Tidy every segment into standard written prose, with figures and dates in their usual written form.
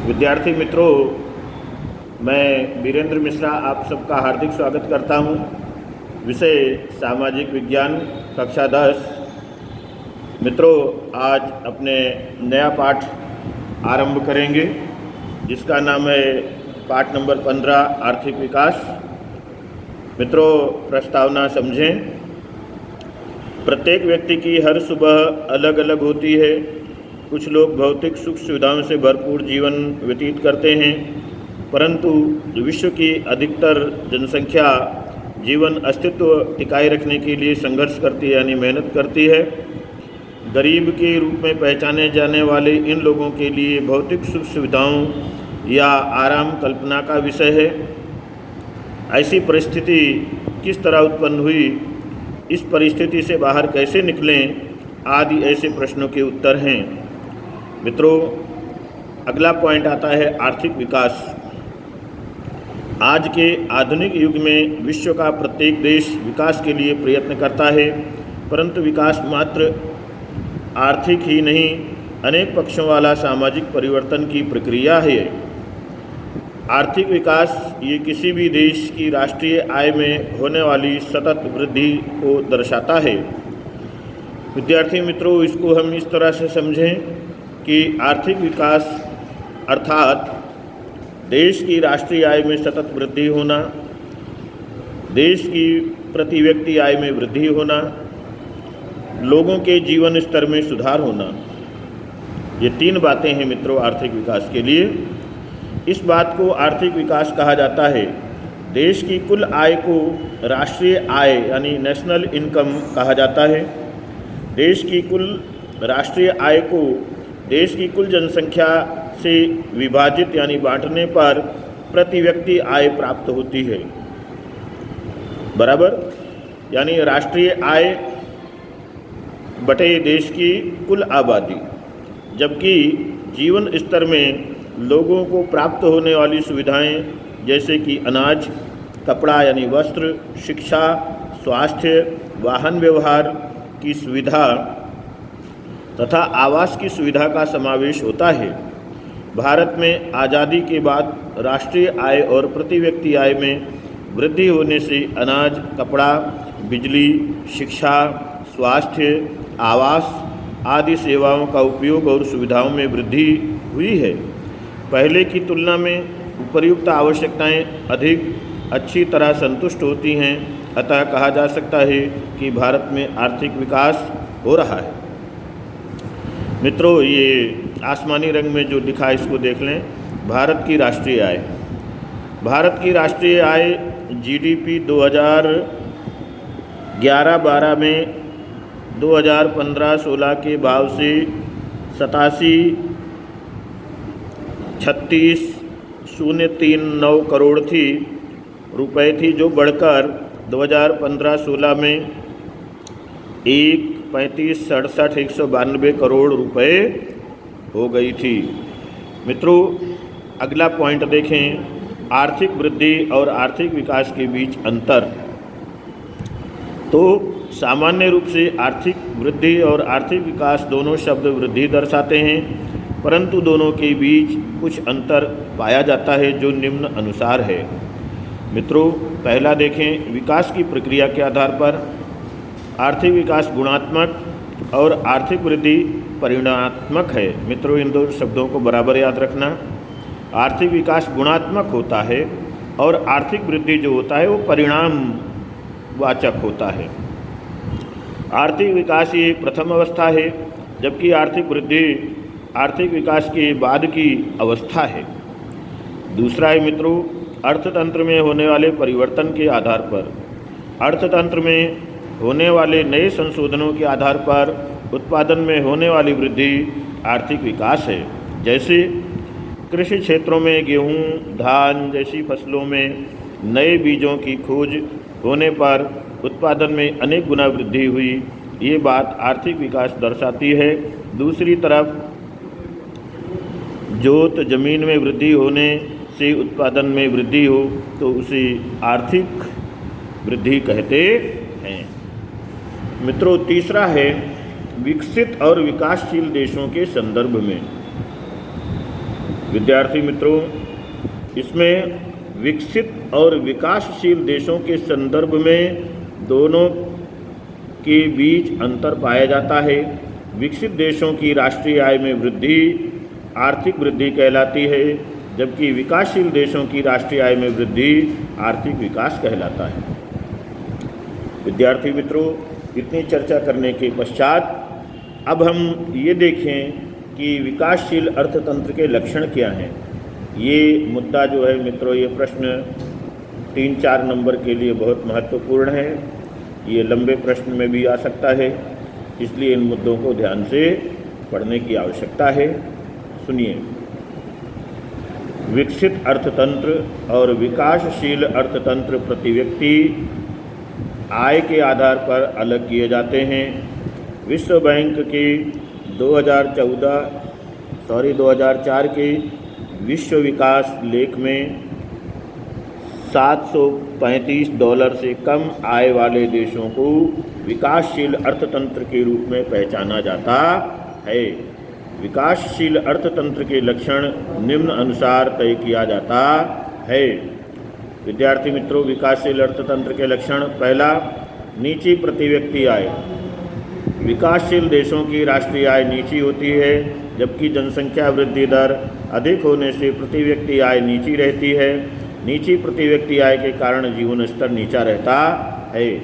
विद्यार्थी मित्रों, मैं वीरेंद्र मिश्रा आप सबका हार्दिक स्वागत करता हूं। विषय सामाजिक विज्ञान, कक्षा 10। मित्रों, आज अपने नया पाठ आरंभ करेंगे जिसका नाम है पाठ नंबर 15 आर्थिक विकास। मित्रों, प्रस्तावना समझें। प्रत्येक व्यक्ति की हर सुबह अलग अलग होती है। कुछ लोग भौतिक सुख सुविधाओं से भरपूर जीवन व्यतीत करते हैं, परंतु विश्व की अधिकतर जनसंख्या जीवन अस्तित्व टिकाए रखने के लिए संघर्ष करती है, यानी मेहनत करती है। गरीब के रूप में पहचाने जाने वाले इन लोगों के लिए भौतिक सुख सुविधाओं या आराम कल्पना का विषय है। ऐसी परिस्थिति किस तरह उत्पन्न हुई, इस परिस्थिति से बाहर कैसे निकलें, आदि ऐसे प्रश्नों के उत्तर हैं। मित्रों, अगला पॉइंट आता है आर्थिक विकास। आज के आधुनिक युग में विश्व का प्रत्येक देश विकास के लिए प्रयत्न करता है, परंतु विकास मात्र आर्थिक ही नहीं, अनेक पक्षों वाला सामाजिक परिवर्तन की प्रक्रिया है। आर्थिक विकास ये किसी भी देश की राष्ट्रीय आय में होने वाली सतत वृद्धि को दर्शाता है। विद्यार्थी मित्रों, इसको हम इस तरह से समझें कि आर्थिक विकास अर्थात देश की राष्ट्रीय आय में सतत वृद्धि होना, देश की प्रति व्यक्ति आय में वृद्धि होना, लोगों के जीवन स्तर में सुधार होना। ये तीन बातें हैं मित्रों आर्थिक विकास के लिए। इस बात को आर्थिक विकास कहा जाता है। देश की कुल आय को राष्ट्रीय आय यानी नेशनल इनकम कहा जाता है। देश की कुल राष्ट्रीय आय को देश की कुल जनसंख्या से विभाजित यानी बांटने पर प्रति व्यक्ति आय प्राप्त होती है। बराबर, यानी राष्ट्रीय आय बटे देश की कुल आबादी। जबकि जीवन स्तर में लोगों को प्राप्त होने वाली सुविधाएं जैसे कि अनाज, कपड़ा यानी वस्त्र, शिक्षा, स्वास्थ्य, वाहन व्यवहार की सुविधा तथा आवास की सुविधा का समावेश होता है। भारत में आज़ादी के बाद राष्ट्रीय आय और प्रति व्यक्ति आय में वृद्धि होने से अनाज, कपड़ा, बिजली, शिक्षा, स्वास्थ्य, आवास आदि सेवाओं का उपयोग और सुविधाओं में वृद्धि हुई है। पहले की तुलना में उपर्युक्त आवश्यकताएं अधिक अच्छी तरह संतुष्ट होती हैं, अतः कहा जा सकता है कि भारत में आर्थिक विकास हो रहा है। मित्रों, ये आसमानी रंग में जो लिखा है इसको देख लें। भारत की राष्ट्रीय आय। भारत की राष्ट्रीय आय जीडीपी 2011-12 में 2015-16 के भाव से 87,36,039 करोड़ रुपए थी, जो बढ़कर 2015-16 में 1,35,67,192 करोड़ रुपए हो गई थी। मित्रों, अगला पॉइंट देखें, आर्थिक वृद्धि और आर्थिक विकास के बीच अंतर। तो सामान्य रूप से आर्थिक वृद्धि और आर्थिक विकास दोनों शब्द वृद्धि दर्शाते हैं, परंतु दोनों के बीच कुछ अंतर पाया जाता है जो निम्न अनुसार है। मित्रों, पहला देखें, विकास की प्रक्रिया के आधार पर आर्थिक विकास गुणात्मक और आर्थिक वृद्धि परिमाणात्मक है। मित्रों, इन दो शब्दों को बराबर याद रखना। आर्थिक विकास गुणात्मक होता है और आर्थिक वृद्धि जो होता है वो परिणामवाचक होता है। आर्थिक विकास ये प्रथम अवस्था है, जबकि आर्थिक वृद्धि आर्थिक विकास के बाद की अवस्था है। दूसरा है मित्रों, अर्थतंत्र में होने वाले परिवर्तन के आधार पर। अर्थतंत्र में होने वाले नए संशोधनों के आधार पर उत्पादन में होने वाली वृद्धि आर्थिक विकास है। जैसे कृषि क्षेत्रों में गेहूं, धान जैसी फसलों में नए बीजों की खोज होने पर उत्पादन में अनेक गुना वृद्धि हुई। ये बात आर्थिक विकास दर्शाती है। दूसरी तरफ जोत जमीन में वृद्धि होने से उत्पादन में वृद्धि हो तो उसे आर्थिक वृद्धि कहते हैं। मित्रों, तीसरा है विकसित और विकासशील देशों के संदर्भ में। विद्यार्थी मित्रों, इसमें विकसित और विकासशील देशों के संदर्भ में दोनों के बीच अंतर पाया जाता है। विकसित देशों की राष्ट्रीय आय में वृद्धि आर्थिक वृद्धि कहलाती है, जबकि विकासशील देशों की राष्ट्रीय आय में वृद्धि आर्थिक विकास कहलाता है। विद्यार्थी मित्रों, इतनी चर्चा करने के पश्चात अब हम ये देखें कि विकासशील अर्थतंत्र के लक्षण क्या हैं। ये मुद्दा जो है मित्रों, ये प्रश्न 3-4 नंबर के लिए बहुत महत्वपूर्ण है। ये लंबे प्रश्न में भी आ सकता है, इसलिए इन मुद्दों को ध्यान से पढ़ने की आवश्यकता है। सुनिए, विकसित अर्थतंत्र और विकासशील अर्थतंत्र प्रति व्यक्ति आय के आधार पर अलग किए जाते हैं। विश्व बैंक के 2004 के विश्व विकास लेख में $735 से कम आय वाले देशों को विकासशील अर्थतंत्र के रूप में पहचाना जाता है। विकासशील अर्थतंत्र के लक्षण निम्न अनुसार तय किया जाता है। विद्यार्थी मित्रों, विकासशील अर्थतंत्र के लक्षण: पहला, नीची प्रति व्यक्ति आय। विकासशील देशों की राष्ट्रीय आय नीची होती है, जबकि जनसंख्या वृद्धि दर अधिक होने से प्रति व्यक्ति आय नीची रहती है। नीची प्रति व्यक्ति आय के कारण जीवन स्तर नीचा रहता है।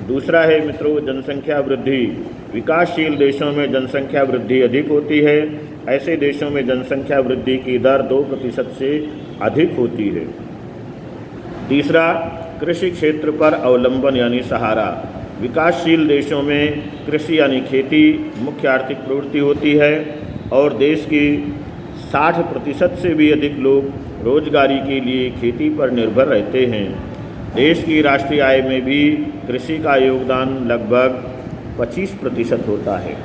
दूसरा है मित्रों, जनसंख्या वृद्धि। विकासशील देशों में जनसंख्या वृद्धि अधिक होती है। ऐसे देशों में जनसंख्या वृद्धि की दर 2% से अधिक होती है। तीसरा, कृषि क्षेत्र पर अवलंबन यानी सहारा। विकासशील देशों में कृषि यानी खेती मुख्य आर्थिक प्रवृत्ति होती है और देश की 60% से भी अधिक लोग रोजगारी के लिए खेती पर निर्भर रहते हैं। देश की राष्ट्रीय आय में भी कृषि का योगदान लगभग 25% होता है।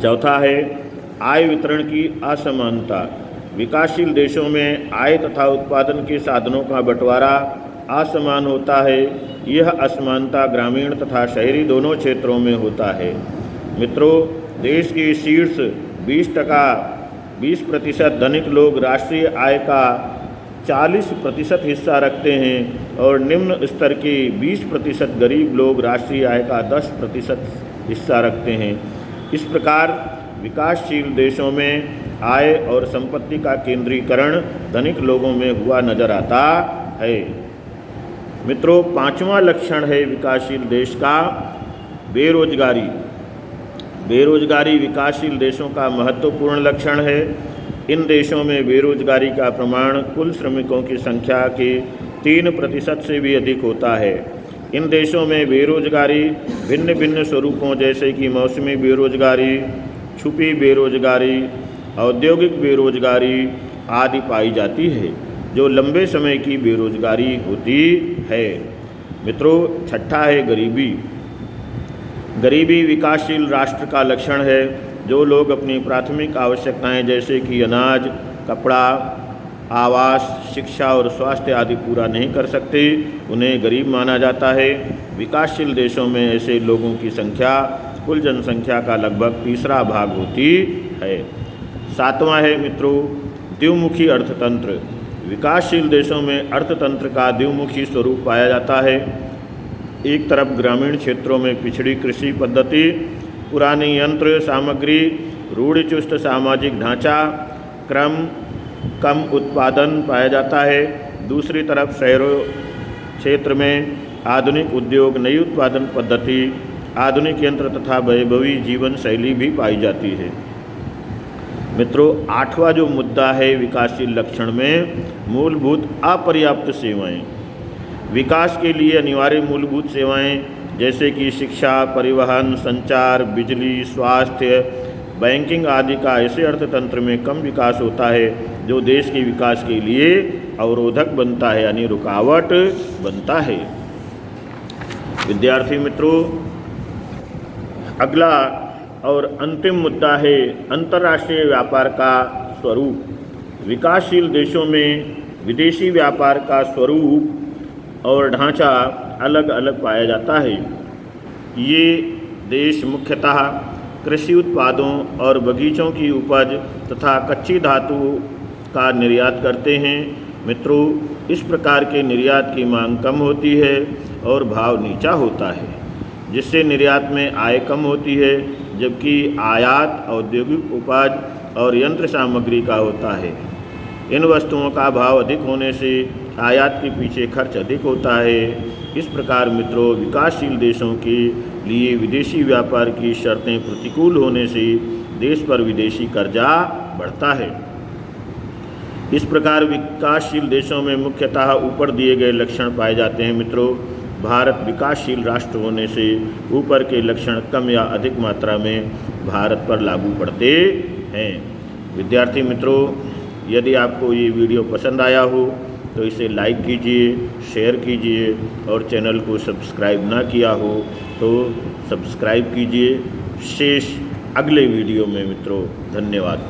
चौथा है आय वितरण की असमानता। विकासशील देशों में आय तथा उत्पादन के साधनों का बंटवारा असमान होता है। यह असमानता ग्रामीण तथा शहरी दोनों क्षेत्रों में होता है। मित्रों, देश की शीर्ष 20% धनिक लोग राष्ट्रीय आय का 40% हिस्सा रखते हैं और निम्न स्तर के 20% गरीब लोग राष्ट्रीय आय का 10% हिस्सा रखते हैं। इस प्रकार विकासशील देशों में आय और संपत्ति का केंद्रीकरण धनिक लोगों में हुआ नजर आता है। मित्रों, पांचवा लक्षण है विकासशील देश का बेरोजगारी। बेरोजगारी विकासशील देशों का महत्वपूर्ण लक्षण है। इन देशों में बेरोजगारी का प्रमाण कुल श्रमिकों की संख्या के 3% से भी अधिक होता है। इन देशों में बेरोजगारी भिन्न भिन्न स्वरूपों जैसे कि मौसमी बेरोजगारी, छुपी बेरोजगारी, औद्योगिक बेरोजगारी आदि पाई जाती है, जो लंबे समय की बेरोजगारी होती है। मित्रों, छठा है गरीबी। गरीबी विकासशील राष्ट्र का लक्षण है। जो लोग अपनी प्राथमिक आवश्यकताएं जैसे कि अनाज, कपड़ा, आवास, शिक्षा और स्वास्थ्य आदि पूरा नहीं कर सकते, उन्हें गरीब माना जाता है। विकासशील देशों में ऐसे लोगों की संख्या कुल जनसंख्या का लगभग 1/3 भाग होती है। सातवां है मित्रों द्विमुखी अर्थतंत्र। विकासशील देशों में अर्थतंत्र का द्विमुखी स्वरूप पाया जाता है। एक तरफ ग्रामीण क्षेत्रों में पिछड़ी कृषि पद्धति, पुरानी यंत्र सामग्री, रूढ़िचुस्त सामाजिक ढांचा, कम उत्पादन पाया जाता है। दूसरी तरफ शहरों क्षेत्र में आधुनिक उद्योग, नई उत्पादन पद्धति, आधुनिक यंत्र तथा वैभवी जीवन शैली भी पाई जाती है। मित्रों, आठवां जो मुद्दा है विकासशील लक्षण में मूलभूत अपर्याप्त सेवाएं। विकास के लिए अनिवार्य मूलभूत सेवाएं जैसे कि शिक्षा, परिवहन, संचार, बिजली, स्वास्थ्य, बैंकिंग आदि का ऐसे अर्थतंत्र में कम विकास होता है जो देश के विकास के लिए अवरोधक बनता है यानी रुकावट बनता है। विद्यार्थी मित्रों, अगला और अंतिम मुद्दा है अंतर्राष्ट्रीय व्यापार का स्वरूप। विकासशील देशों में विदेशी व्यापार का स्वरूप और ढांचा अलग अलग पाया जाता है। ये देश मुख्यतः कृषि उत्पादों और बगीचों की उपज तथा कच्ची धातु का निर्यात करते हैं। मित्रों, इस प्रकार के निर्यात की मांग कम होती है और भाव नीचा होता है, जिससे निर्यात में आय कम होती है, जबकि आयात औद्योगिक उपज और यंत्र सामग्री का होता है। इन वस्तुओं का भाव अधिक होने से आयात के पीछे खर्च अधिक होता है। इस प्रकार मित्रों, विकासशील देशों के लिए विदेशी व्यापार की शर्तें प्रतिकूल होने से देश पर विदेशी कर्जा बढ़ता है। इस प्रकार विकासशील देशों में मुख्यतः ऊपर दिए गए लक्षण पाए जाते हैं। मित्रों, भारत विकासशील राष्ट्र होने से ऊपर के लक्षण कम या अधिक मात्रा में भारत पर लागू पड़ते हैं। विद्यार्थी मित्रों, यदि आपको ये वीडियो पसंद आया हो तो इसे लाइक कीजिए, शेयर कीजिए और चैनल को सब्सक्राइब ना किया हो तो सब्सक्राइब कीजिए। शेष अगले वीडियो में मित्रों, धन्यवाद।